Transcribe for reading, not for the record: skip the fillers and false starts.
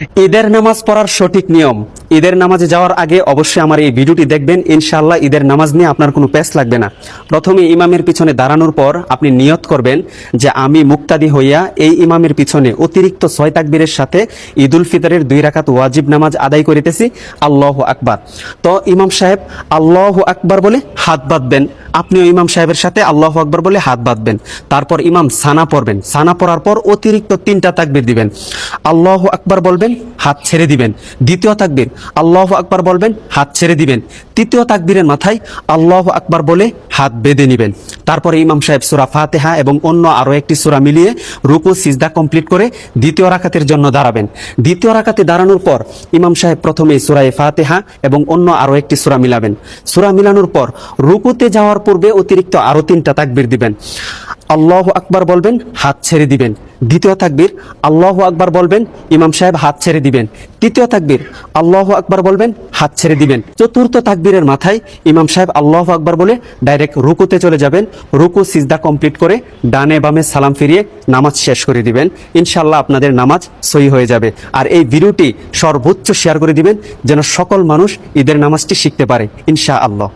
ঈদের নামাজ পড়ার সঠিক নিয়ম। ঈদের নামাজে যাওয়ার আগে অবশ্যই আমার এই ভিডিওটি দেখবেন, ইনশাআল্লাহ ঈদের নামাজ নিয়ে আপনার কোনো পেস লাগবে না। প্রথমে ইমামের পিছনে দাঁড়ানোর পর আপনি নিয়ত করবেন যে আমি মুক্তাদি হইয়া এই ইমামের পিছনে অতিরিক্ত 6 তাকবীরের সাথে ঈদুল ফিতরের 2 রাকাত ওয়াজিব নামাজ আদায় করিতেছি, আল্লাহু আকবার। তো ইমাম সাহেব আল্লাহু আকবার বলে হাত বাঁধবেন, আপনিও ইমাম সাহেবের সাথে আল্লাহু আকবার বলে হাত বাঁধবেন। তারপর ইমাম সানা পড়বেন, সানা পড়ার পর অতিরিক্ত 3টা তাকবীর দিবেন, আল্লাহু আকবার বলবেন, হাত ছেড়ে দিবেন। দ্বিতীয় তাকবীর আল্লাহু আকবার বলবেন, হাত ছেড়ে দিবেন। তৃতীয় তাকবীরের মাথায় আল্লাহু আকবার বলে হাত বেঁধে নেবেন। তারপরে ইমাম সাহেব সূরা ফাতিহা এবং অন্য আরো একটি সূরা মিলিয়ে রুকু সিজদা কমপ্লিট করে দ্বিতীয় রাকাতের জন্য দাঁড়াবেন। দ্বিতীয় রাকাতে দাঁড়ানোর পর ইমাম সাহেব প্রথমে সূরা ফাতিহা এবং অন্য আরো একটি সূরা মিলাবেন। সূরা মিলানোর পর রুকুতে যাওয়ার পূর্বে অতিরিক্ত আরো 3টা তাকবীর দিবেন। আল্লাহু আকবার বলবেন, হাত ছেড়ে দিবেন। দ্বিতীয় তাকবীর আল্লাহু আকবার বলবেন, ইমাম সাহেব হাত ছেড়ে দিবেন। তৃতীয় তাকবীর আল্লাহু আকবার বলবেন, হাত ছেড়ে দিবেন। চতুর্থ তাকবীরের মাথায় ইমাম সাহেব আল্লাহু আকবার বলে ডাইরেক্ট রুকুতে চলে যাবেন। রুকু সিজদা কমপ্লিট করে ডানে বামে সালাম ফিরিয়ে নামাজ শেষ করে দিবেন। ইনশাআল্লাহ আপনাদের নামাজ সহি হয়ে যাবে। আর এই ভিডিওটি সর্বোচ্চ শেয়ার করে দিবেন যেন সকল মানুষ ঈদের নামাজটি শিখতে পারে ইনশাআল্লাহ।